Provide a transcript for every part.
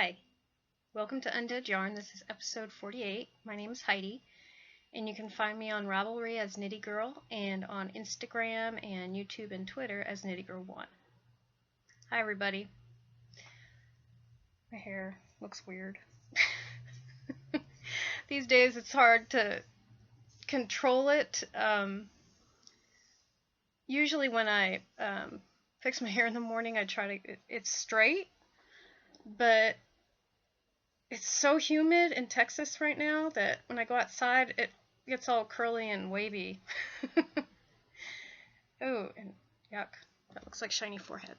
Hi, welcome to Undead Yarn. This is episode 48. My name is Heidi, and you can find me on Ravelry as Knitty Girl and on Instagram and YouTube and Twitter as Knitty Girl 1. Hi, everybody. My hair looks weird. These days it's hard to control it. Usually when I fix my hair in the morning, I try to, it's straight, but it's so humid in Texas right now that when I go outside, it gets all curly and wavy. Oh, and yuck. That looks like shiny forehead.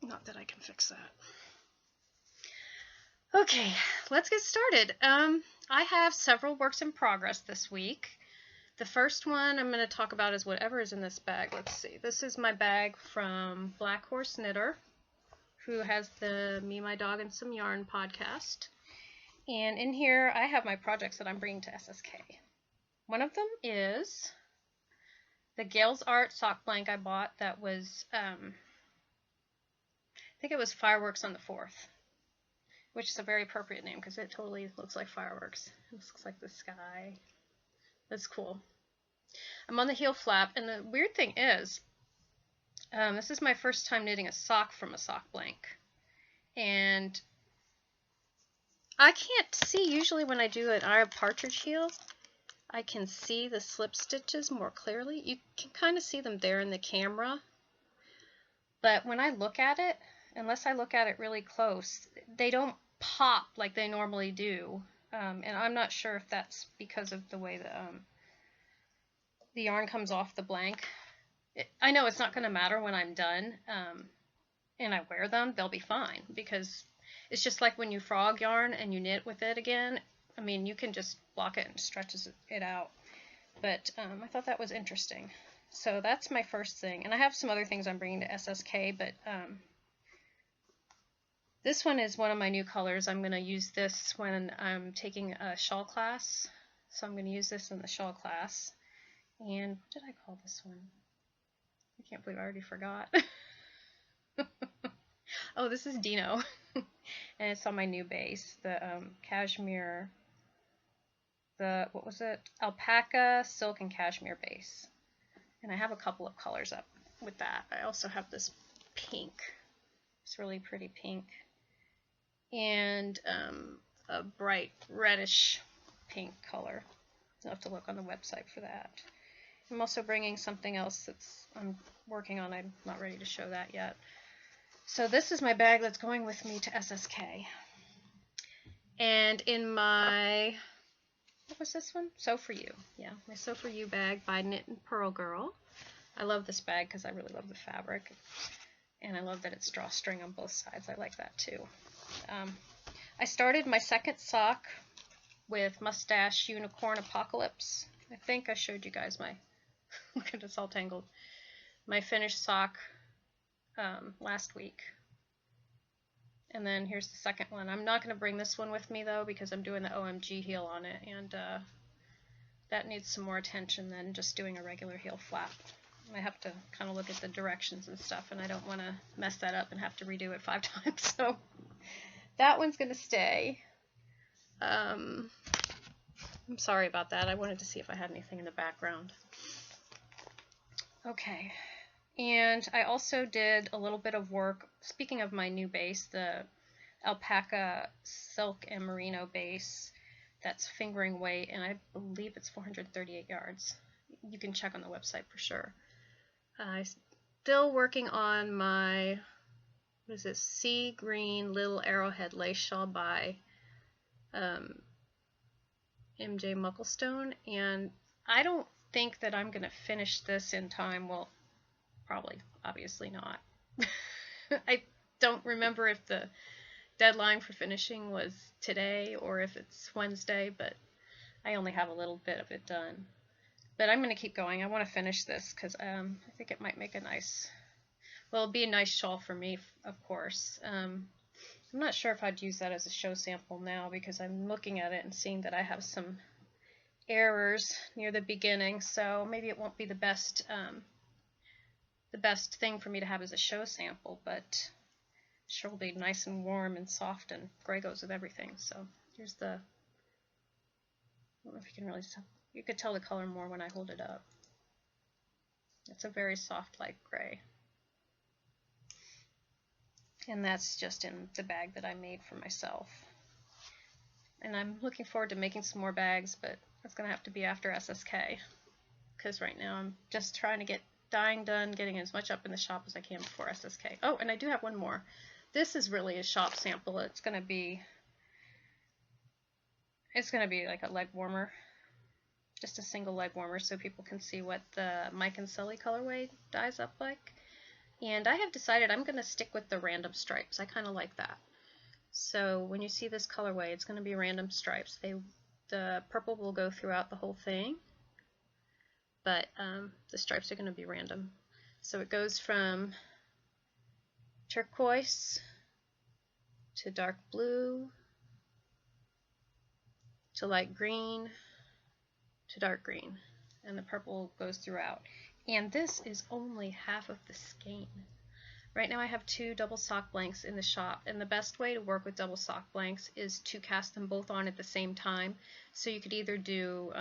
Not that I can fix that. Okay, let's get started. I have several works in progress this week. The first one I'm going to talk about is whatever is in this bag. Let's see. This is my bag from Black Horse Knitter, who has the Me, My Dog, and Some Yarn podcast. And in here, I have my projects that I'm bringing to SSK. One of them is the Gales Art sock blank I bought that was, I think it was Fireworks on the 4th, which is a very appropriate name because it totally looks like fireworks. It looks like the sky. That's cool. I'm on the heel flap, and the weird thing is, this is my first time knitting a sock from a sock blank, and I can't see, usually when I do an Arab partridge heel, I can see the slip stitches more clearly. You can kind of see them there in the camera, but when I look at it, unless I look at it really close, they don't pop like they normally do, and I'm not sure if that's because of the way the yarn comes off the blank. I know it's not going to matter when I'm done and I wear them, they'll be fine, because it's just like when you frog yarn and you knit with it again. I mean, you can just block it and stretches it out. But I thought that was interesting. So that's my first thing. And I have some other things I'm bringing to SSK, but this one is one of my new colors. I'm going to use this when I'm taking a shawl class. So I'm going to use this in the shawl class. And what did I call this one? I can't believe I already forgot. Oh, this is Dino. And it's on my new base. The cashmere, what was it? Alpaca, silk, and cashmere base. And I have a couple of colors up with that. I also have this pink. It's really pretty pink. And a bright reddish pink color. I'll have to look on the website for that. I'm also bringing something else I'm working on. I'm not ready to show that yet. So this is my bag that's going with me to SSK. And in my, what was this one? Sew For You. Yeah, my Sew For You bag by Knit and Purl Girl. I love this bag because I really love the fabric. And I love that it's drawstring on both sides. I like that too. I started my second sock with Mustache Unicorn Apocalypse. I think I showed you guys my, look at it's all tangled, my finished sock last week. And then here's the second one. I'm not going to bring this one with me though because I'm doing the OMG heel on it, and that needs some more attention than just doing a regular heel flap. I have to kind of look at the directions and stuff, and I don't want to mess that up and have to redo it 5 times. So that one's going to stay. I'm sorry about that. I wanted to see if I had anything in the background. Okay. And I also did a little bit of work, speaking of my new base, the alpaca, silk, and merino base that's fingering weight, and I believe it's 438 yards. You can check on the website for sure. I'm still working on my, what is this, sea green little arrowhead lace shawl by MJ Mucklestone, and I don't think that I'm going to finish this in time. Well, probably, obviously not. I don't remember if the deadline for finishing was today or if it's Wednesday, but I only have a little bit of it done. But I'm going to keep going. I want to finish this because I think it might make a nice, well, it'll be a nice shawl for me, of course. I'm not sure if I'd use that as a show sample now because I'm looking at it and seeing that I have some errors near the beginning, so maybe it won't be the best thing for me to have as a show sample, but Sure will be nice and warm and soft, and gray goes with everything. So here's the, I don't know if you can really tell, you could tell the color more when I hold it up. It's a very soft light gray. And that's just in the bag that I made for myself. And I'm looking forward to making some more bags, but that's going to have to be after SSK. Because right now I'm just trying to get dyeing done, getting as much up in the shop as I can before SSK. Oh, and I do have one more. This is really a shop sample. It's going to be like a leg warmer. Just a single leg warmer so people can see what the Mike and Sully colorway dyes up like. And I have decided I'm going to stick with the random stripes. I kind of like that. So when you see this colorway, it's going to be random stripes. The purple will go throughout the whole thing, but the stripes are going to be random. So it goes from turquoise to dark blue to light green to dark green, and the purple goes throughout. And this is only half of the skein. Right now I have 2 double sock blanks in the shop, and the best way to work with double sock blanks is to cast them both on at the same time. So you could either do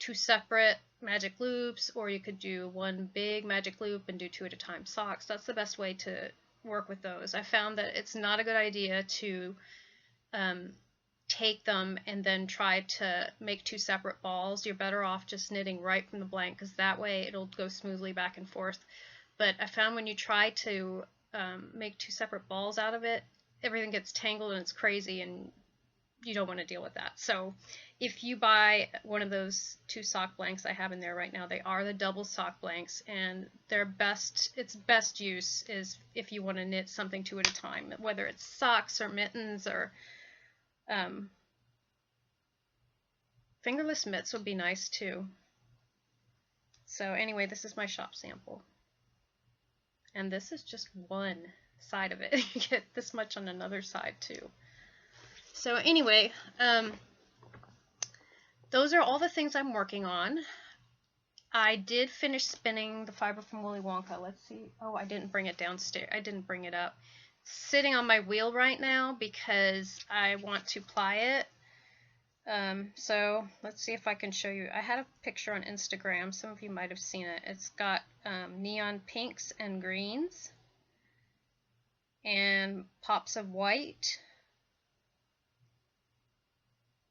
2 separate magic loops, or you could do 1 big magic loop and do 2 at a time socks. That's the best way to work with those. I found that it's not a good idea to take them and then try to make 2 separate balls. You're better off just knitting right from the blank, because that way it'll go smoothly back and forth. But I found when you try to make 2 separate balls out of it, everything gets tangled and it's crazy, and you don't want to deal with that. So if you buy one of those 2 sock blanks I have in there right now, they are the double sock blanks, and its best use is if you want to knit something 2 at a time, whether it's socks or mittens or fingerless mitts would be nice too. So anyway, this is my shop sample. And this is just one side of it. You get this much on another side too. So anyway, those are all the things I'm working on. I did finish spinning the fiber from Willy Wonka. Let's see. Oh, I didn't bring it downstairs. I didn't bring it up. It's sitting on my wheel right now because I want to ply it. So let's see if I can show you. I had a picture on Instagram. Some of you might have seen it. It's got neon pinks and greens and pops of white.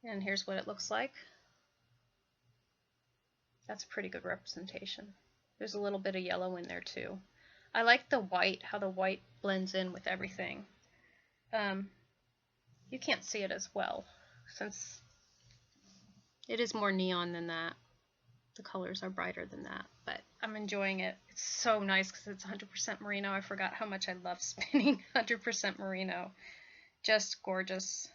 And here's what it looks like. That's a pretty good representation. There's a little bit of yellow in there too. I like the white, how the white blends in with everything. You can't see it as well since it is more neon than that. The colors are brighter than that, but I'm enjoying it. It's so nice because it's 100% merino. I forgot how much I love spinning 100% merino. Just gorgeous.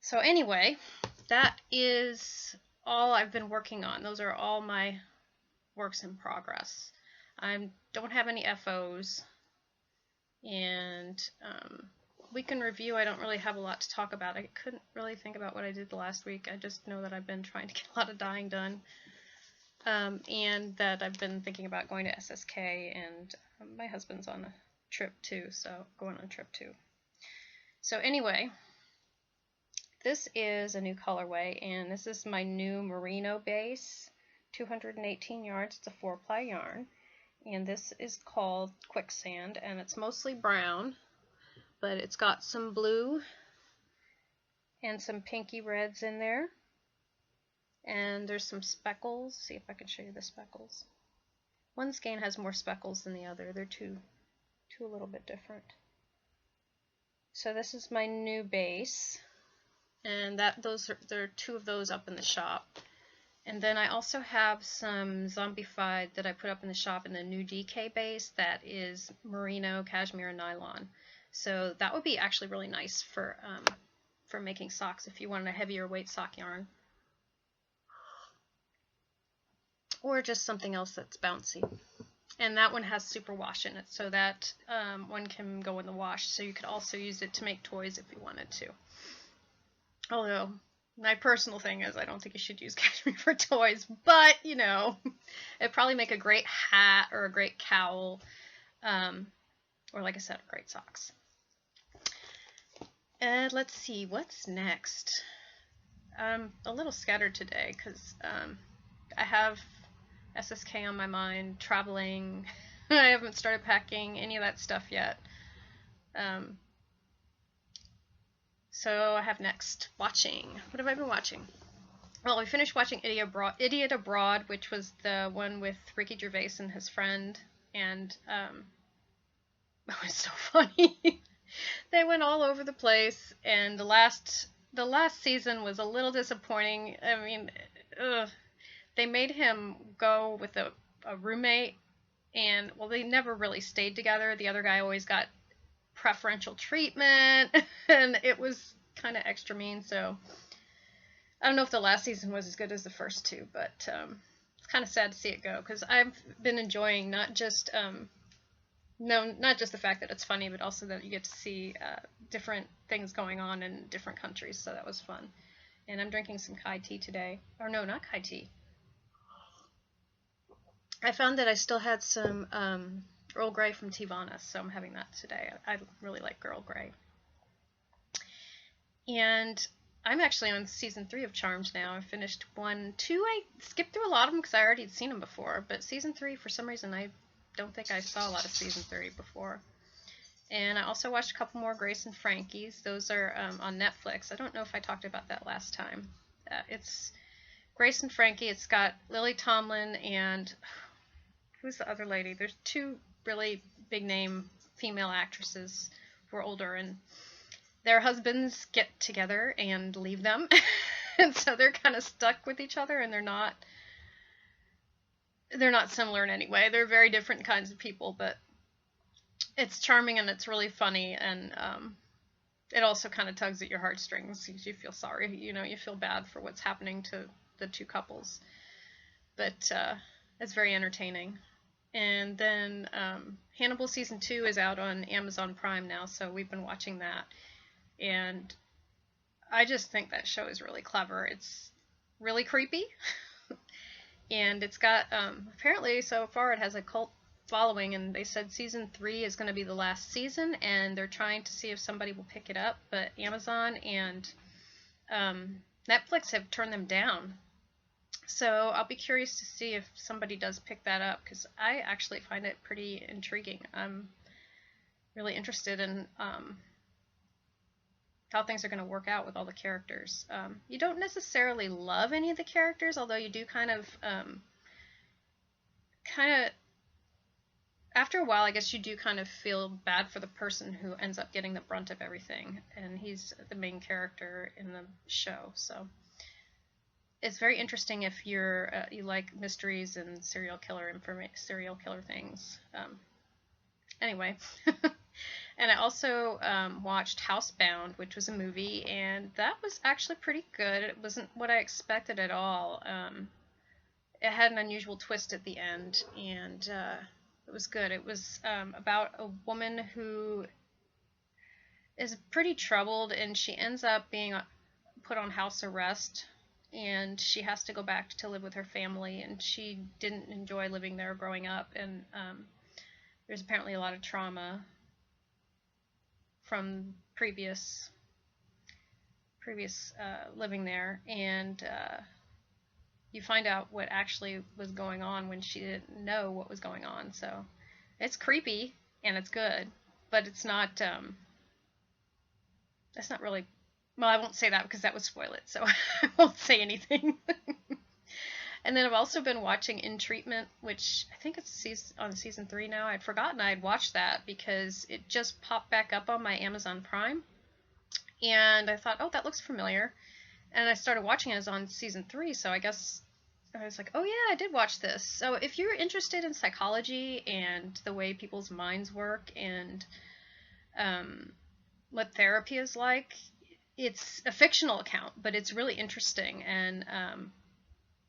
So anyway, that is all I've been working on. Those are all my works in progress. I don't have any FOs, and week in review, I don't really have a lot to talk about. I couldn't really think about what I did the last week. I just know that I've been trying to get a lot of dyeing done, and that I've been thinking about going to SSK, and my husband's on a trip too, so going on a trip too. So anyway, this is a new colorway, and this is my new merino base, 218 yards. It's a 4-ply yarn, and this is called Quicksand, and it's mostly brown, but it's got some blue and some pinky reds in there, and there's some speckles. See if I can show you the speckles. One skein has more speckles than the other. They're two a little bit different. So this is my new base, and there are 2 of those up in the shop. And then I also have some Zombified that I put up in the shop in the new DK base that is merino, cashmere, and nylon. So that would be actually really nice for making socks if you wanted a heavier weight sock yarn. Or just something else that's bouncy. And that one has superwash in it, so that one can go in the wash. So you could also use it to make toys if you wanted to. Although, my personal thing is I don't think you should use cashmere for toys, but, you know, it'd probably make a great hat or a great cowl. Or like I said, great socks. And let's see, what's next? I'm a little scattered today because I have SSK on my mind, traveling. I haven't started packing any of that stuff yet. So I have next watching. What have I been watching? Well, we finished watching Idiot Abroad, which was the one with Ricky Gervais and his friend, and it was so funny. They went all over the place, and the last season was a little disappointing. I mean, they made him go with a roommate, and well, they never really stayed together. The other guy always got preferential treatment, and it was kind of extra mean. So I don't know if the last season was as good as the first two, but it's kind of sad to see it go because I've been enjoying not just the fact that it's funny, but also that you get to see different things going on in different countries. So that was fun. And I'm drinking some Kai tea today. Or no, not Kai tea. I found that I still had some Earl Grey from Tivana, so I'm having that today. I really like Earl Grey. And I'm actually on season 3 of Charmed now. I finished 1, 2. I skipped through a lot of them because I already had seen them before. But season 3, for some reason, I don't think I saw a lot of season 3 before. And I also watched a couple more Grace and Frankie's. Those are on Netflix. I don't know if I talked about that last time. It's Grace and Frankie. It's got Lily Tomlin and who's the other lady? There's 2 really big name female actresses who are older, and their husbands get together and leave them. And so they're kind of stuck with each other, and they're not similar in any way. They're very different kinds of people, but it's charming and it's really funny, and it also kind of tugs at your heartstrings. You feel sorry, you feel bad for what's happening to the 2 couples, but it's very entertaining. And then Hannibal season 2 is out on Amazon Prime now, so we've been watching that, and I just think that show is really clever. It's really creepy. And it's got, apparently so far it has a cult following, and they said season 3 is going to be the last season, and they're trying to see if somebody will pick it up, but Amazon and Netflix have turned them down. So I'll be curious to see if somebody does pick that up, because I actually find it pretty intriguing. I'm really interested in how things are going to work out with all the characters. You don't necessarily love any of the characters, although you do kind of after a while, I guess you do kind of feel bad for the person who ends up getting the brunt of everything, and he's the main character in the show. So it's very interesting if you like mysteries and serial killer things. Anyway. And I also watched Housebound, which was a movie, and that was actually pretty good. It wasn't what I expected at all. It had an unusual twist at the end, and it was good. It was about a woman who is pretty troubled, and she ends up being put on house arrest, and she has to go back to live with her family, and she didn't enjoy living there growing up, and there's apparently a lot of trauma from previous living there, and you find out what actually was going on when she didn't know what was going on. So it's creepy and it's good, but it's not really, well, I won't say that because that would spoil it, so I won't say anything. And then I've also been watching In Treatment, which I think it's on season 3 now. I'd forgotten I'd watched that because it just popped back up on my Amazon Prime. And I thought, oh, that looks familiar. And I started watching it as on season 3, so I guess I was like, oh yeah, I did watch this. So if you're interested in psychology and the way people's minds work and what therapy is like, it's a fictional account, but it's really interesting, and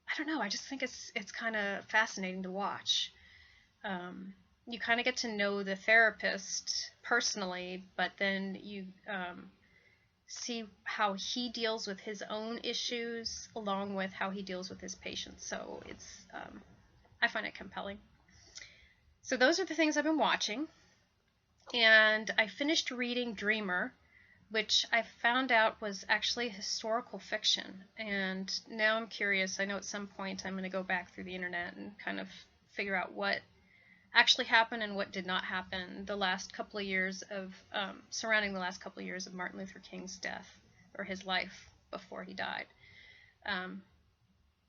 I don't know, I just think it's kind of fascinating to watch. You kind of get to know the therapist personally, but then you see how he deals with his own issues along with how he deals with his patients. So it's I find it compelling. So those are the things I've been watching. And I finished reading Dreamer, which I found out was actually historical fiction. And now I'm curious. I know at some point I'm going to go back through the internet and kind of figure out what actually happened and what did not happen the last couple of years of, surrounding the last couple of years of Martin Luther King's death, or his life before he died.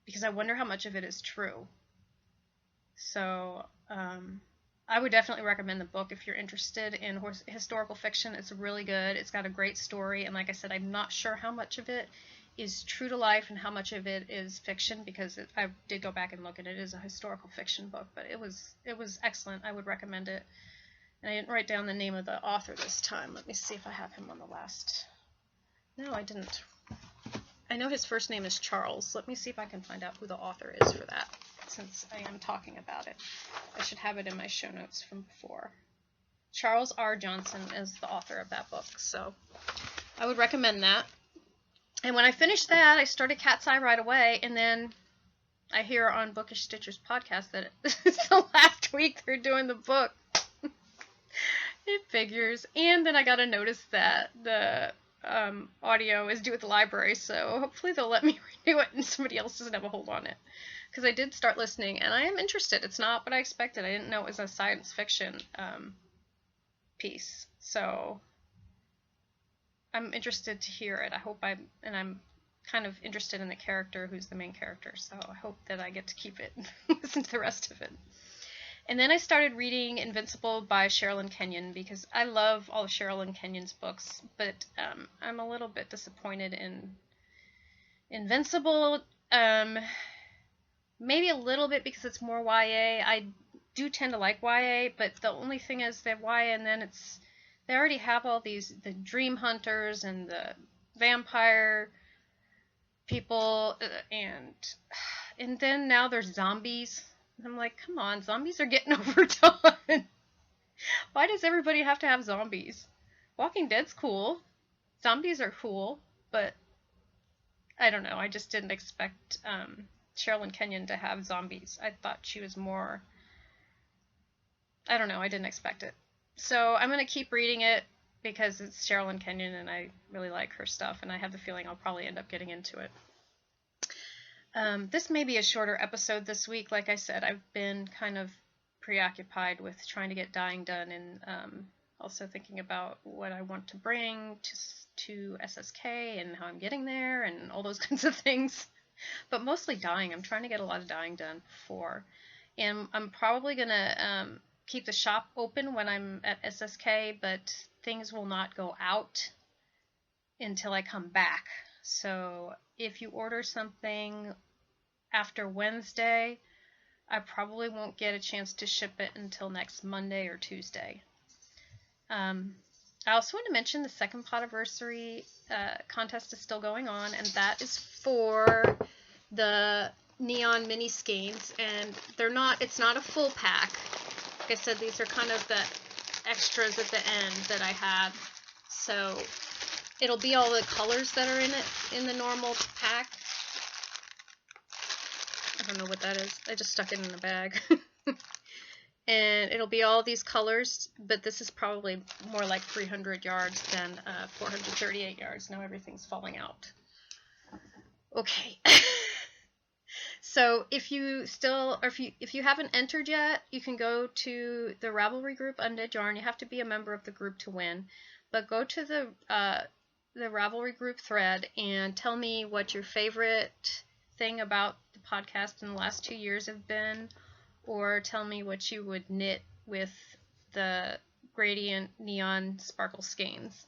Because I wonder how much of it is true. So, I would definitely recommend the book if you're interested in historical fiction. It's really good. It's got a great story, and like I said, I'm not sure how much of it is true to life and how much of it is fiction, because I did go back and look, and it is a historical fiction book, but it was excellent. I would recommend it. And I didn't write down the name of the author this time. Let me see if I have him on the last. No, I didn't. I know his first name is Charles. Let me see if I can find out who the author is for that, since I am talking about it. I should have it in my show notes from before. Charles R. Johnson is the author of that book, so I would recommend that. And when I finished that, I started Cat's Eye right away, and then I hear on Bookish Stitcher's podcast that it's the last week they're doing the book. It figures. And then I got a notice that the audio is due at the library, so hopefully they'll let me renew it and somebody else doesn't have a hold on it. Because I did start listening, and I am interested. It's not what I expected. I didn't know it was a science fiction piece. So I'm interested to hear it. I'm kind of interested in the character who's the main character, so I hope that I get to keep it and listen to the rest of it. And then I started reading Invincible by Sherilyn Kenyon, because I love all of Sherilyn Kenyon's books, but I'm a little bit disappointed in Invincible. Maybe a little bit because it's more YA. I do tend to like YA, but the only thing is that YA, and then they already have all the dream hunters and the vampire people, and then now there's zombies. I'm like, come on, zombies are getting overdone. Why does everybody have to have zombies? Walking Dead's cool. Zombies are cool, but I don't know. I just didn't expect Sherilyn Kenyon to have zombies. I thought she was more... I don't know. I didn't expect it. So I'm going to keep reading it because it's Sherilyn Kenyon and I really like her stuff, and I have the feeling I'll probably end up getting into it. This may be a shorter episode this week. Like I said, I've been kind of preoccupied with trying to get dyeing done, and also thinking about what I want to bring to SSK and how I'm getting there and all those kinds of things. But mostly dyeing. I'm trying to get a lot of dyeing done before. And I'm probably going to keep the shop open when I'm at SSK, but things will not go out until I come back. So if you order something after Wednesday, I probably won't get a chance to ship it until next Monday or Tuesday. I also want to mention the second Podiversary contest is still going on, and that is for the neon mini skeins, and it's not a full pack. Like I said, these are kind of the extras at the end that I had. So it'll be all the colors that are in it in the normal pack. I don't know what that is. I just stuck it in a bag. And it'll be all these colors, but this is probably more like 300 yards than 438 yards. Now everything's falling out. Okay. So if you haven't entered yet, you can go to the Ravelry group Undead Yarn. You have to be a member of the group to win. But go to the Ravelry group thread and tell me what your favorite thing about the podcast in the last 2 years have been, or tell me what you would knit with the gradient neon sparkle skeins.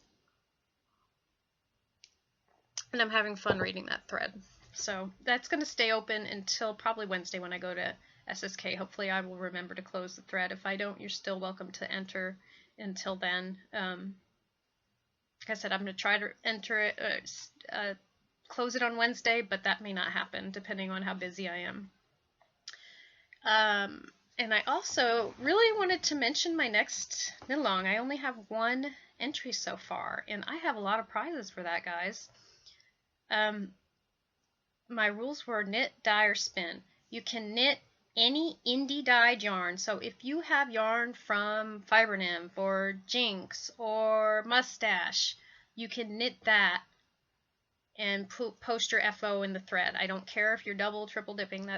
And I'm having fun reading that thread. So that's going to stay open until probably Wednesday when I go to SSK. Hopefully I will remember to close the thread. If I don't, you're still welcome to enter until then. Like I said, I'm going to try to enter it, close it on Wednesday, but that may not happen depending on how busy I am. And I also really wanted to mention my next knit-along. I only have one entry so far, and I have a lot of prizes for that, guys. My rules were knit, dye, or spin. You can knit any indie dyed yarn. So if you have yarn from Fiber Nymph or Jinx or Mustache, you can knit that and post your FO in the thread. I don't care if you're double, triple dipping.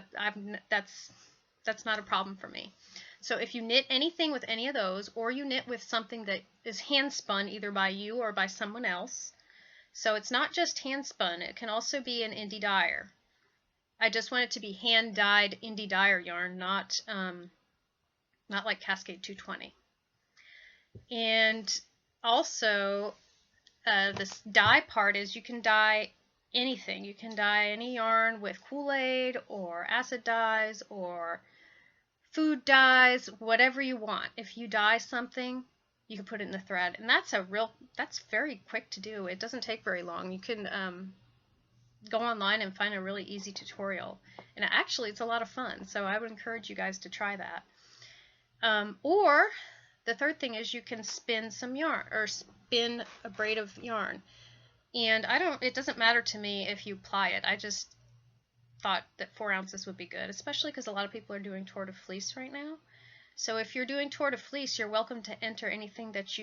That's not a problem for me. So if you knit anything with any of those, or you knit with something that is hand spun either by you or by someone else, so it's not just hand spun, it can also be an indie dyer. I just want it to be hand dyed indie dyer yarn, not like Cascade 220. And also, this dye part is you can dye anything. You can dye any yarn with Kool-Aid or acid dyes or food dyes, whatever you want. If you dye something, you can put it in the thread, and that's very quick to do. It doesn't take very long. You can go online and find a really easy tutorial, and actually it's a lot of fun, so I would encourage you guys to try that. Or the third thing is you can spin some yarn, or spin a braid of yarn, and it doesn't matter to me if you ply it. I just thought that 4 ounces would be good, especially because a lot of people are doing Tour de Fleece right now. So if you're doing Tour de Fleece, you're welcome to enter anything that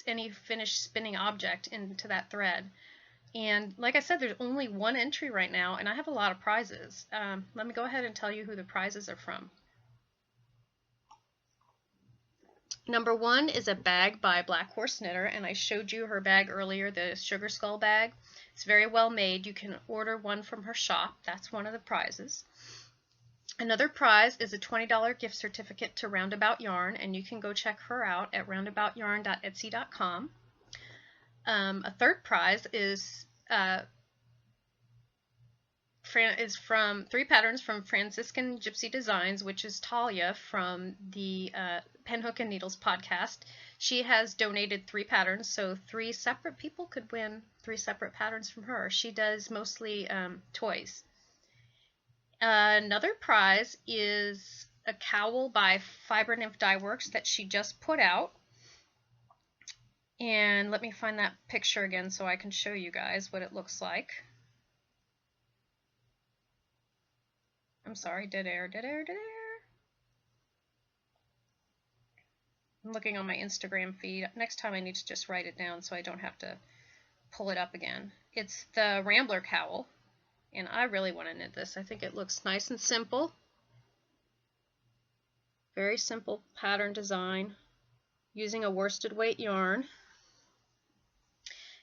any finished spinning object into that thread. And like I said, there's only 1 entry right now, and I have a lot of prizes. Let me go ahead and tell you who the prizes are from. Number 1 is a bag by Black Horse Knitter, and I showed you her bag earlier, the Sugar Skull bag. It's very well made. You can order one from her shop. That's one of the prizes. Another prize is a $20 gift certificate to Roundabout Yarn, and you can go check her out at roundaboutyarn.etsy.com. A third prize is from 3 patterns from Franciscan Gypsy Designs, which is Talia from the Penhook and Needles podcast. She has donated 3 patterns, so 3 separate people could win 3 separate patterns from her. She does mostly toys. Another prize is a cowl by Fiber Nymph Dye Works that she just put out. And let me find that picture again so I can show you guys what it looks like. I'm sorry, dead air. I'm looking on my Instagram feed. Next time I need to just write it down so I don't have to pull it up again. It's the Rambler cowl, and I really want to knit this. I think it looks nice and simple. Very simple pattern design using a worsted weight yarn.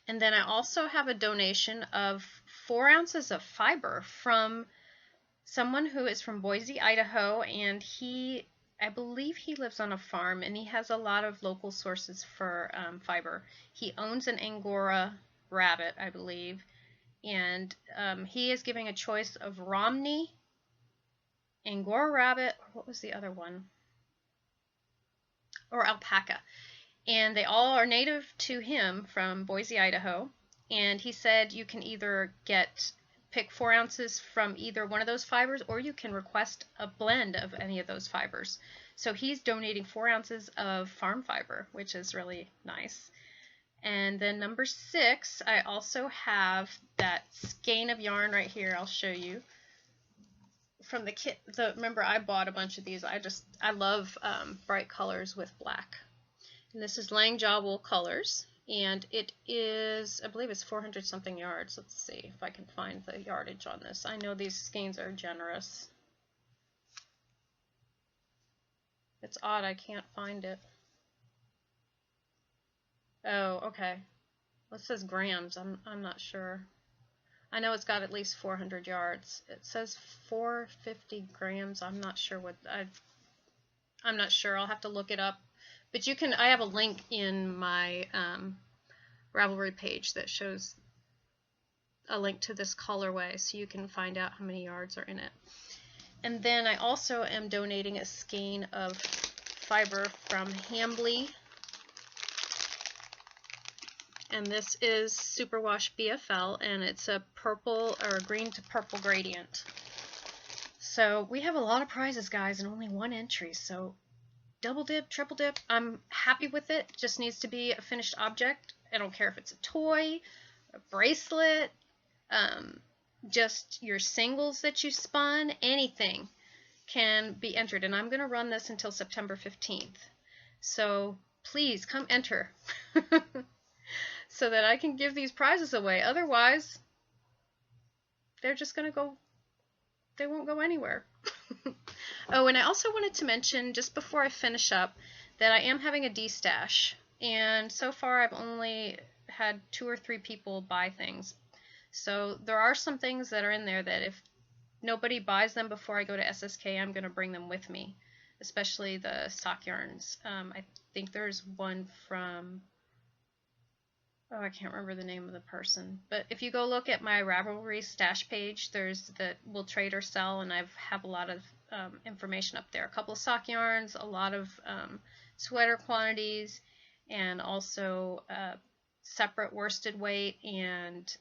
And then I also have a donation of 4 ounces of fiber from someone who is from Boise, Idaho, and I believe he lives on a farm, and he has a lot of local sources for fiber. He owns an Angora rabbit, I believe, and he is giving a choice of Romney, Angora rabbit, what was the other one? Or alpaca. And they all are native to him from Boise, Idaho. And he said you can either pick 4 ounces from either one of those fibers, or you can request a blend of any of those fibers. So he's donating 4 ounces of farm fiber, which is really nice. And then number 6, I also have that skein of yarn right here. I'll show you. From the kit, remember I bought a bunch of these. I love bright colors with black. And this is Langjaw Wool Colors, and it is, I believe it's 400 something yards. Let's see if I can find the yardage on this. I know these skeins are generous. It's odd I can't find it. Oh, okay. Well, it says grams. I'm not sure. I know it's got at least 400 yards. It says 450 grams. I'm not sure I'm not sure. I'll have to look it up. But I have a link in my Ravelry page that shows a link to this colorway, so you can find out how many yards are in it. And then I also am donating a skein of fiber from Hambly. And this is Superwash BFL, and it's a purple or a green to purple gradient. So we have a lot of prizes, guys, and only 1 entry. So double dip, triple dip, I'm happy with it. It just needs to be a finished object. I don't care if it's a toy, a bracelet, just your singles that you spun, anything. can be entered, and I'm going to run this until September 15th. So please come enter so that I can give these prizes away. Otherwise, they're just going to go, they won't go anywhere. Oh, and I also wanted to mention, just before I finish up, that I am having a destash. And so far, I've only had 2 or 3 people buy things. So there are some things that are in there that if nobody buys them before I go to SSK, I'm going to bring them with me, especially the sock yarns. I think there's one from, oh, I can't remember the name of the person. But if you go look at my Ravelry stash page, there's the will trade or sell, and I have a lot of information up there. A couple of sock yarns, a lot of sweater quantities, and also separate worsted weight, and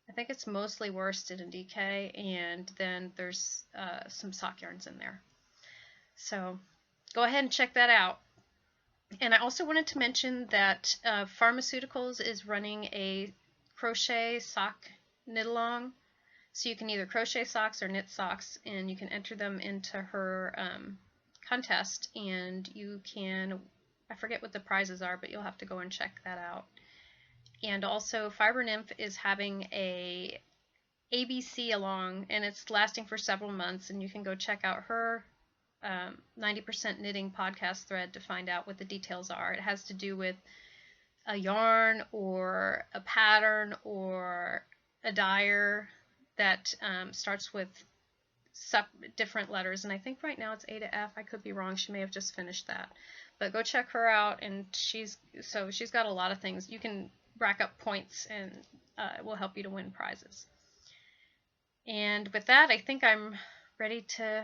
I think it's mostly worsted and DK, and then there's some sock yarns in there. So go ahead and check that out. And I also wanted to mention that Pharmaceuticals is running a crochet sock knit along. So you can either crochet socks or knit socks, and you can enter them into her contest, and you can, I forget what the prizes are, but you'll have to go and check that out. And also Fiber Nymph is having a ABC along, and it's lasting for several months, and you can go check out her 90% Knitting podcast thread to find out what the details are. It has to do with a yarn or a pattern or a dyer that starts with different letters, and I think right now it's A to F. I could be wrong. She may have just finished that, but go check her out. And she's got a lot of things. You can rack up points, and it will help you to win prizes. And with that, I think I'm ready to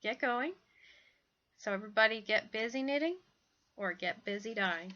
get going. So everybody get busy knitting or get busy dyeing.